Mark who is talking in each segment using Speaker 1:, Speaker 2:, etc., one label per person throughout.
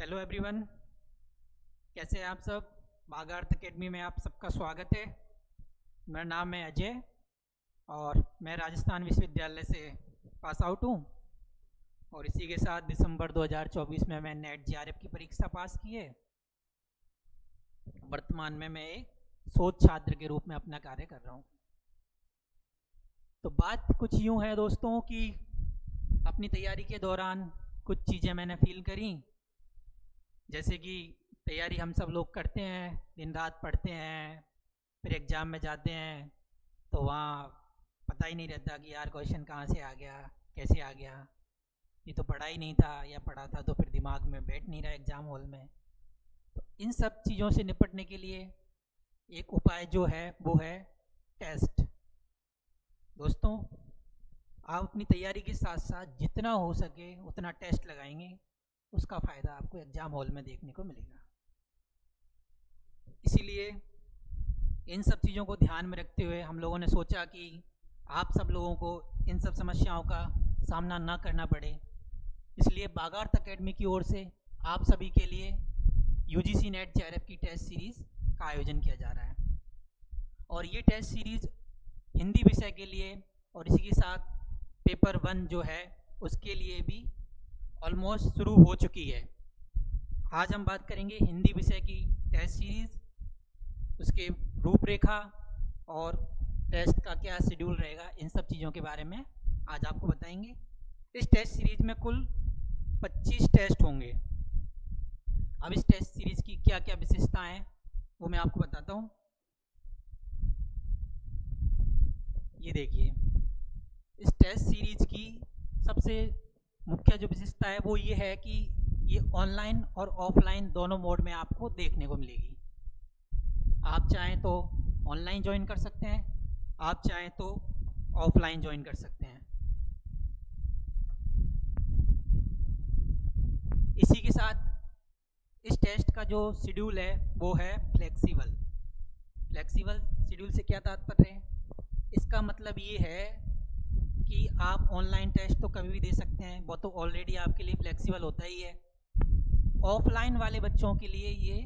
Speaker 1: Hello everyone, कैसे हैं आप सब। बागार्थ अकेडमी में आप सबका स्वागत है। मेरा नाम है अजय और मैं राजस्थान विश्वविद्यालय से पास आउट हूँ। और इसी के साथ दिसंबर 2024 में मैं नेट जेआरएफ की परीक्षा पास की है। वर्तमान में मैं एक शोध छात्र के रूप में अपना कार्य कर रहा हूँ। तो बात कुछ यूँ है दोस्तों कि अपनी तैयारी के दौरान कुछ चीज़ें मैंने फील करी, जैसे कि तैयारी हम सब लोग करते हैं, दिन रात पढ़ते हैं, फिर एग्ज़ाम में जाते हैं तो वहाँ पता ही नहीं रहता कि यार क्वेश्चन कहाँ से आ गया, कैसे आ गया, ये तो पढ़ा ही नहीं था, या पढ़ा था तो फिर दिमाग में बैठ नहीं रहा एग्ज़ाम हॉल में। तो इन सब चीज़ों से निपटने के लिए एक उपाय जो है वो है टेस्ट। दोस्तों, आप अपनी तैयारी के साथ साथ जितना हो सके उतना टेस्ट लगाएंगे, उसका फ़ायदा आपको एग्ज़ाम हॉल में देखने को मिलेगा। इसीलिए इन सब चीज़ों को ध्यान में रखते हुए हम लोगों ने सोचा कि आप सब लोगों को इन सब समस्याओं का सामना ना करना पड़े, इसलिए बागार्थ अकेडमी की ओर से आप सभी के लिए यूजीसी नेट जेआरएफ की टेस्ट सीरीज़ का आयोजन किया जा रहा है। और ये टेस्ट सीरीज़ हिंदी विषय के लिए और इसी के साथ पेपर 1 जो है उसके लिए भी ऑलमोस्ट शुरू हो चुकी है। आज हम बात करेंगे हिंदी विषय की टेस्ट सीरीज़, उसके रूपरेखा और टेस्ट का क्या शेड्यूल रहेगा, इन सब चीज़ों के बारे में आज आपको बताएंगे। इस टेस्ट सीरीज़ में कुल 25 टेस्ट होंगे। अब इस टेस्ट सीरीज़ की क्या क्या विशेषताएं हैं वो मैं आपको बताता हूँ। ये देखिए, इस टेस्ट सीरीज़ की सबसे मुख्य जो विशेषता है वो ये है कि ये ऑनलाइन और ऑफलाइन दोनों मोड में आपको देखने को मिलेगी। आप चाहें तो ऑनलाइन ज्वाइन कर सकते हैं, आप चाहें तो ऑफलाइन ज्वाइन कर सकते हैं। इसी के साथ इस टेस्ट का जो शेड्यूल है वो है फ्लेक्सिबल। फ्लेक्सिबल शेड्यूल से क्या तात्पर्य है? इसका मतलब ये है कि आप ऑनलाइन टेस्ट तो कभी भी दे सकते हैं, वो तो ऑलरेडी आपके लिए फ्लेक्सिबल होता ही है। ऑफलाइन वाले बच्चों के लिए ये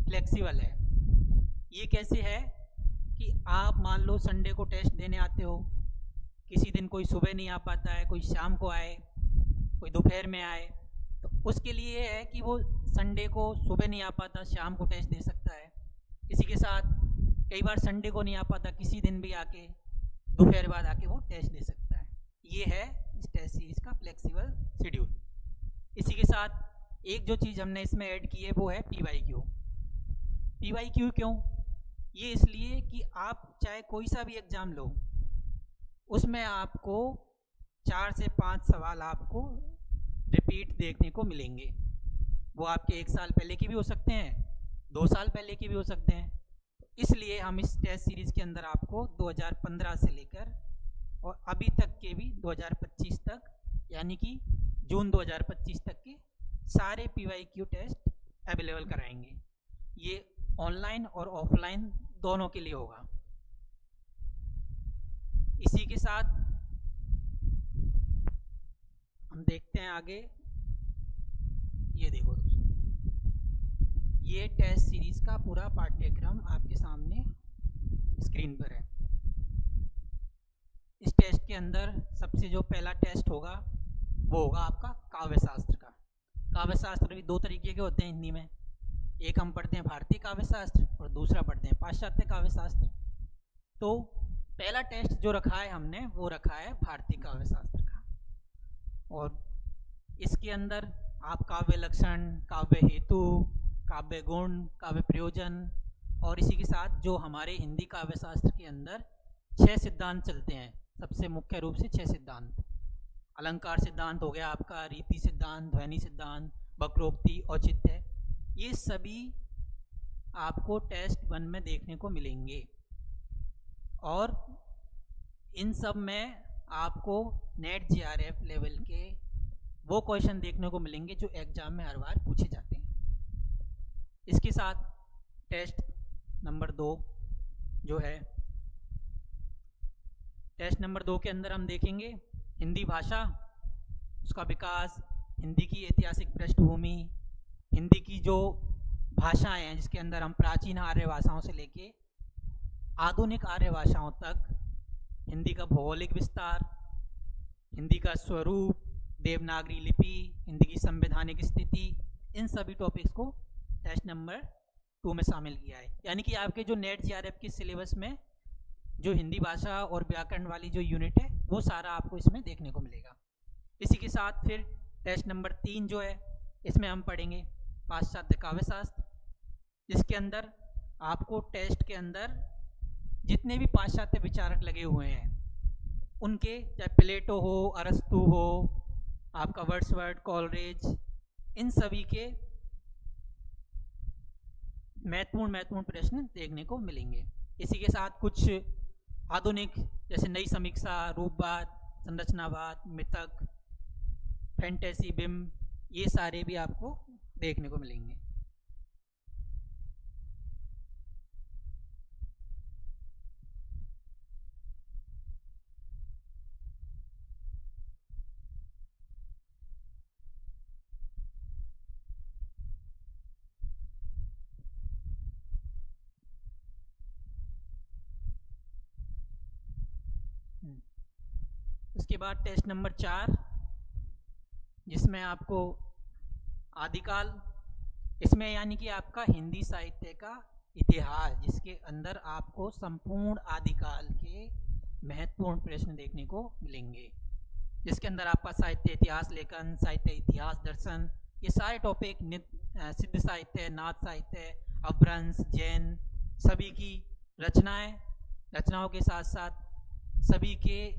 Speaker 1: फ्लेक्सिबल है। ये कैसे है कि आप मान लो संडे को टेस्ट देने आते हो, किसी दिन कोई सुबह नहीं आ पाता है, कोई शाम को आए, कोई दोपहर में आए, तो उसके लिए ये है कि वो संडे को सुबह नहीं आ पाता, शाम को टेस्ट दे सकता है। इसी के साथ कई बार संडे को नहीं आ पाता, किसी दिन भी आके दोपहर बाद आके वो टेस्ट दे सकता है। ये है इस टेस्ट सीरीज़ का फ्लेक्सिबल शेड्यूल। इसी के साथ एक जो चीज़ हमने इसमें ऐड की है वो है PYQ। PYQ क्यों? ये इसलिए कि आप चाहे कोई सा भी एग्ज़ाम लो, उसमें आपको 4 से 5 सवाल आपको रिपीट देखने को मिलेंगे। वो आपके 1 साल पहले के भी हो सकते हैं, 2 साल पहले के भी हो सकते हैं। इसलिए हम इस टेस्ट सीरीज़ के अंदर आपको 2015 से लेकर और अभी तक के भी 2025 तक, यानी कि जून 2025 तक के सारे PYQ टेस्ट अवेलेबल कराएंगे। ये ऑनलाइन और ऑफलाइन दोनों के लिए होगा। इसी के साथ हम देखते हैं आगे। ये देखो दोस्तों, ये टेस्ट सीरीज़ का पूरा पाठ्यक्रम आपके सामने स्क्रीन पर है। इस टेस्ट के अंदर सबसे जो पहला टेस्ट होगा वो होगा आपका काव्यशास्त्र का। काव्यशास्त्र भी 2 तरीके के होते हैं हिंदी में, एक हम पढ़ते हैं भारतीय काव्यशास्त्र और दूसरा पढ़ते हैं पाश्चात्य काव्यशास्त्र। तो पहला टेस्ट जो रखा है हमने वो रखा है भारतीय काव्यशास्त्र का, और इसके अंदर आप काव्य लक्षण, काव्य हेतु, काव्य गुण, काव्य प्रयोजन और इसी के साथ जो हमारे हिंदी काव्यशास्त्र के अंदर 6 सिद्धांत चलते हैं, सबसे मुख्य रूप से 6 सिद्धांत। अलंकार सिद्धांत हो गया आपका, रीति सिद्धांत, ध्वनि सिद्धांत, वक्रोक्ति, औचित्य, ये सभी आपको टेस्ट 1 में देखने को मिलेंगे। और इन सब में आपको नेट जेआरएफ लेवल के वो क्वेश्चन देखने को मिलेंगे जो एग्जाम में हर बार पूछे जाते हैं। इसके साथ टेस्ट नंबर 2 जो है, टेस्ट नंबर 2 के अंदर हम देखेंगे हिंदी भाषा, उसका विकास, हिंदी की ऐतिहासिक पृष्ठभूमि, हिंदी की जो भाषाएं हैं, जिसके अंदर हम प्राचीन आर्य भाषाओं से लेके आधुनिक आर्य भाषाओं तक, हिंदी का भौगोलिक विस्तार, हिंदी का स्वरूप, देवनागरी लिपि, हिंदी की संवैधानिक स्थिति, इन सभी टॉपिक्स को टेस्ट नंबर 2 में शामिल किया है। यानी कि आपके जो नेट जीआरएफ के सिलेबस में जो हिंदी भाषा और व्याकरण वाली जो यूनिट है वो सारा आपको इसमें देखने को मिलेगा। इसी के साथ फिर टेस्ट नंबर 3 जो है, इसमें हम पढ़ेंगे पाश्चात्य काव्यशास्त्र, जिसके अंदर आपको टेस्ट के अंदर जितने भी पाश्चात्य विचारक लगे हुए हैं उनके, चाहे प्लेटो हो, अरस्तु हो, आपका वर्ड्सवर्थ, कॉलरेज, इन सभी के महत्वपूर्ण प्रश्न देखने को मिलेंगे। इसी के साथ कुछ आधुनिक जैसे नई समीक्षा, रूपवाद, संरचनावाद, मिथक, फैंटेसी, बिम्ब, ये सारे भी आपको देखने को मिलेंगे। उसके बाद टेस्ट नंबर 4, जिसमें आपको आदिकाल, इसमें यानी कि आपका हिंदी साहित्य का इतिहास, जिसके अंदर आपको संपूर्ण आदिकाल के महत्वपूर्ण प्रश्न देखने को मिलेंगे, जिसके अंदर आपका साहित्य इतिहास लेखन, साहित्य इतिहास दर्शन, ये सारे टॉपिक, सिद्ध साहित्य, नाथ साहित्य, अपभ्रंश, जैन, सभी की रचनाओं के साथ साथ सभी के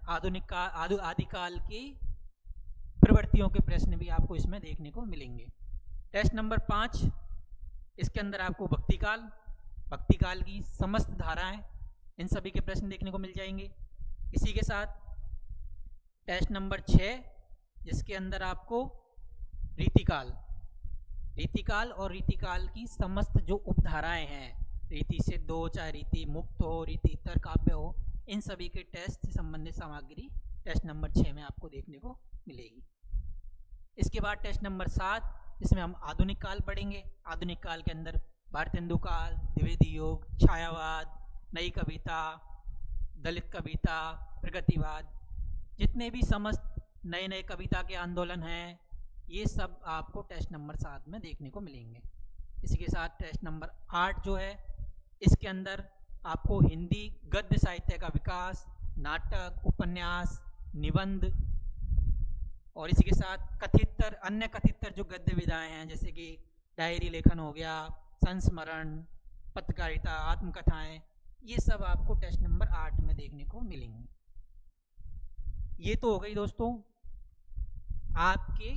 Speaker 1: आदिकाल की प्रवृत्तियों के प्रश्न भी आपको इसमें देखने को मिलेंगे। टेस्ट नंबर 5, इसके अंदर आपको भक्तिकाल की समस्त धाराएं, इन सभी के प्रश्न देखने को मिल जाएंगे। इसी के साथ टेस्ट नंबर 6, जिसके अंदर आपको रीतिकाल और रीतिकाल की समस्त जो उपधाराएं हैं, रीति सिद्ध हो, चाहे रीति मुक्त हो, रीति इतर काव्य हो, इन सभी के टेस्ट से संबंधित सामग्री टेस्ट नंबर 6 में आपको देखने को मिलेगी। इसके बाद टेस्ट नंबर 7, इसमें हम आधुनिक काल पढ़ेंगे। आधुनिक काल के अंदर भारतेंदु काल, द्विवेदी युग, छायावाद, नई कविता, दलित कविता, प्रगतिवाद, जितने भी समस्त नए कविता के आंदोलन हैं, ये सब आपको टेस्ट नंबर 7 में देखने को मिलेंगे। इसी के साथ टेस्ट नंबर 8 जो है, इसके अंदर आपको हिंदी गद्य साहित्य का विकास, नाटक, उपन्यास, निबंध, और इसी के साथ अन्य कथितर जो गद्य विधाएं हैं, जैसे कि डायरी लेखन हो गया, संस्मरण, पत्रकारिता, आत्मकथाएं, ये सब आपको टेस्ट नंबर 8 में देखने को मिलेंगी। ये तो हो गई दोस्तों आपके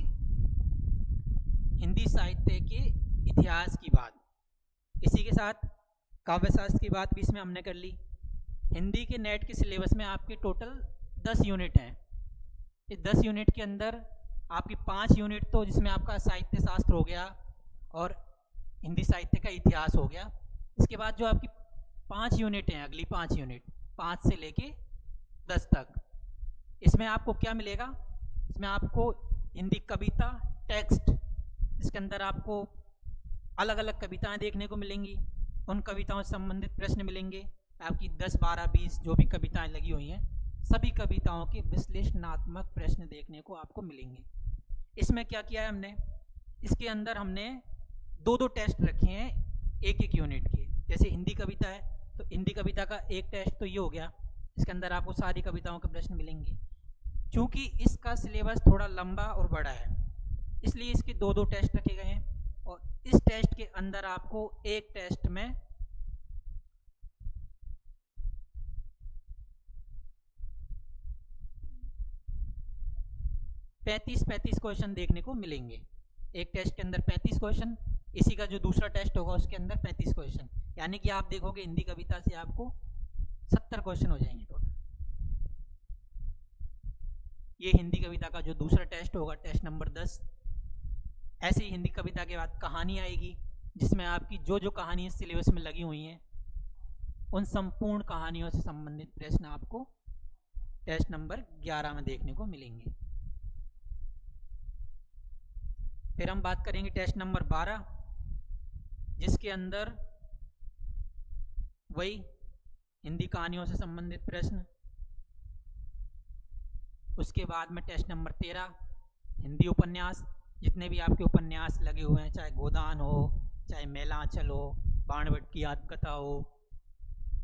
Speaker 1: हिंदी साहित्य के इतिहास की बात। इसी के साथ काव्यशास्त्र की बात भी इसमें हमने कर ली। हिंदी के नेट के सिलेबस में आपके टोटल 10 यूनिट हैं। इस 10 यूनिट के अंदर आपकी 5 यूनिट तो जिसमें आपका साहित्य शास्त्र हो गया और हिंदी साहित्य का इतिहास हो गया। इसके बाद जो आपकी 5 यूनिट हैं, अगली 5 यूनिट 5 से लेके 10 तक, इसमें आपको क्या मिलेगा? इसमें आपको हिंदी कविता टेक्स्ट, इसके अंदर आपको अलग अलग कविताएं देखने को मिलेंगी, उन कविताओं से संबंधित प्रश्न मिलेंगे। आपकी 10, 12, 20 जो भी कविताएं लगी हुई हैं, सभी कविताओं के विश्लेषणात्मक प्रश्न देखने को आपको मिलेंगे। इसमें क्या किया है हमने, इसके अंदर हमने 2-2 टेस्ट रखे हैं एक यूनिट के। जैसे हिंदी कविता है तो हिंदी कविता का एक टेस्ट तो ये हो गया, इसके अंदर आपको सारी कविताओं के प्रश्न मिलेंगे। चूँकि इसका सिलेबस थोड़ा लंबा और बड़ा है, इसलिए इसके 2-2 टेस्ट रखे गए हैं। और इस टेस्ट के अंदर आपको एक टेस्ट में 35 क्वेश्चन देखने को मिलेंगे। एक टेस्ट के अंदर 35 क्वेश्चन, इसी का जो दूसरा टेस्ट होगा उसके अंदर 35 क्वेश्चन, यानी कि आप देखोगे हिंदी कविता से आपको 70 क्वेश्चन हो जाएंगे टोटल। ये हिंदी कविता का जो दूसरा टेस्ट होगा, टेस्ट नंबर 10। ऐसे ही हिंदी कविता के बाद कहानी आएगी, जिसमें आपकी जो जो कहानी सिलेबस में लगी हुई हैं, उन संपूर्ण कहानियों से संबंधित प्रश्न आपको टेस्ट नंबर 11 में देखने को मिलेंगे। फिर हम बात करेंगे टेस्ट नंबर 12, जिसके अंदर वही हिंदी कहानियों से संबंधित प्रश्न। उसके बाद में टेस्ट नंबर 13 हिंदी उपन्यास, जितने भी आपके उपन्यास लगे हुए हैं, चाहे गोदान हो, चाहे मेलांचल हो, बाणभट्ट की आत्मकथा हो,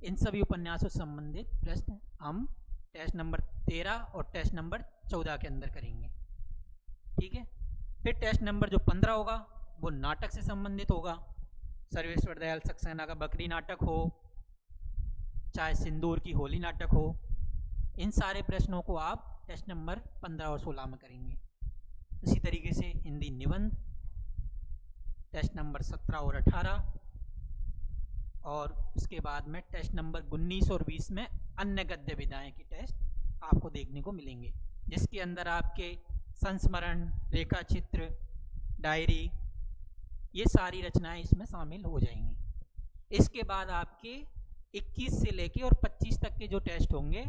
Speaker 1: इन सभी उपन्यासों से संबंधित प्रश्न हम टेस्ट नंबर 13 और टेस्ट नंबर 14 के अंदर करेंगे। ठीक है। फिर टेस्ट नंबर जो 15 होगा वो नाटक से संबंधित होगा। सर्वेश्वर दयाल सक्सेना का बकरी नाटक हो, चाहे सिंदूर की होली नाटक हो, इन सारे प्रश्नों को आप टेस्ट नंबर 15 और 16 में करेंगे। इसी तरीके से हिंदी निबंध टेस्ट नंबर 17 और 18, और उसके बाद में टेस्ट नंबर 19 और 20 में अन्य गद्य विधाएं की टेस्ट आपको देखने को मिलेंगे, जिसके अंदर आपके संस्मरण, रेखा चित्र, डायरी, ये सारी रचनाएं इसमें शामिल हो जाएंगी। इसके बाद आपके 21 से लेके और 25 तक के जो टेस्ट होंगे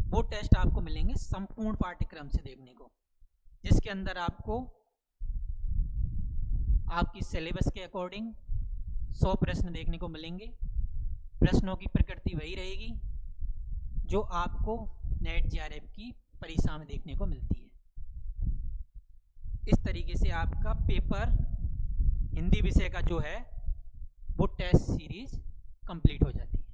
Speaker 1: वो टेस्ट आपको मिलेंगे संपूर्ण पाठ्यक्रम से देखने को, जिसके अंदर आपको आपकी सिलेबस के अकॉर्डिंग 100 प्रश्न देखने को मिलेंगे। प्रश्नों की प्रकृति वही रहेगी जो आपको नेट जेआरएफ की परीक्षा में देखने को मिलती है। इस तरीके से आपका पेपर हिंदी विषय का जो है वो टेस्ट सीरीज कंप्लीट हो जाती है।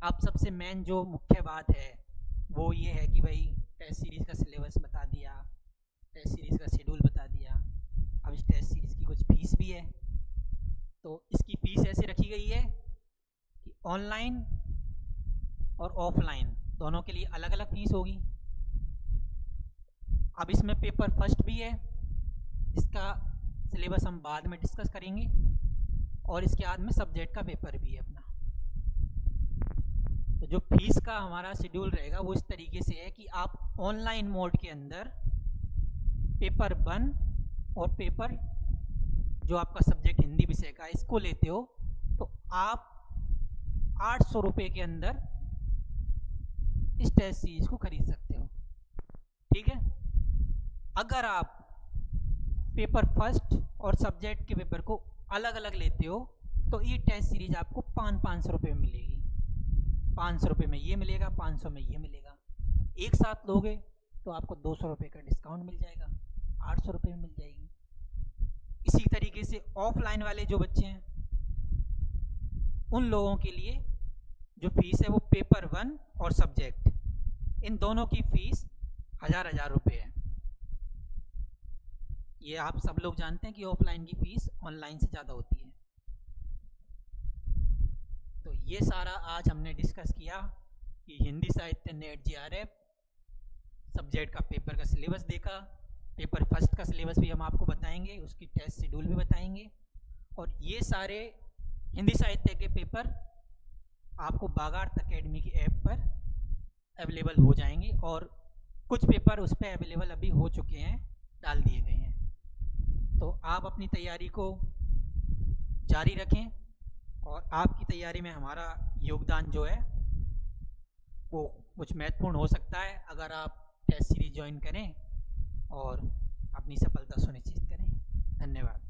Speaker 1: अब सबसे मेन जो मुख्य बात है वो ये है कि भाई टेस्ट सीरीज का सिलेबस बता दिया, टेस्ट सीरीज का शेड्यूल बता दिया। अब इस टेस्ट सीरीज की कुछ फीस भी है, तो इसकी फीस ऐसे रखी गई है कि ऑनलाइन और ऑफलाइन दोनों के लिए अलग अलग फीस होगी। अब इसमें पेपर फर्स्ट भी है, इसका सिलेबस हम बाद में डिस्कस करेंगे, और इसके बाद में सब्जेक्ट का पेपर भी है अपना। तो जो फीस का हमारा शेड्यूल रहेगा वो इस तरीके से है कि आप ऑनलाइन मोड के अंदर पेपर 1 और पेपर जो आपका सब्जेक्ट हिंदी विषय का इसको लेते हो तो आप 800 रुपये के अंदर इस टेस्ट सीरीज को खरीद सकते हो। ठीक है। अगर आप पेपर फर्स्ट और सब्जेक्ट के पेपर को अलग अलग लेते हो तो ये टेस्ट सीरीज आपको 500 रुपये में मिलेगी। 500 रुपये में ये मिलेगा, 500 में ये मिलेगा। एक साथ लोगे तो आपको 200 रुपये का डिस्काउंट मिल जाएगा, 800 रुपये में मिल जाएगी। इसी तरीके से ऑफलाइन वाले जो बच्चे हैं उन लोगों के लिए जो फीस है वो पेपर 1 और सब्जेक्ट इन दोनों की फीस 1000 रुपये है। ये आप सब लोग जानते हैं कि ऑफलाइन की फीस ऑनलाइन से ज़्यादा होती है। तो ये सारा आज हमने डिस्कस किया कि हिंदी साहित्य नेट जेआरएफ सब्जेक्ट का पेपर का सिलेबस देखा, पेपर फर्स्ट का सिलेबस भी हम आपको बताएंगे, उसकी टेस्ट शेड्यूल भी बताएंगे, और ये सारे हिंदी साहित्य के पेपर आपको बागार्थ अकेडमी की ऐप पर अवेलेबल हो जाएंगे, और कुछ पेपर उस पर अवेलेबल अभी हो चुके हैं, डाल दिए गए हैं। तो आप अपनी तैयारी को जारी रखें, और आपकी तैयारी में हमारा योगदान जो है वो कुछ महत्वपूर्ण हो सकता है अगर आप टेस्ट सीरीज ज्वाइन करें और अपनी सफलता सुनिश्चित करें। धन्यवाद।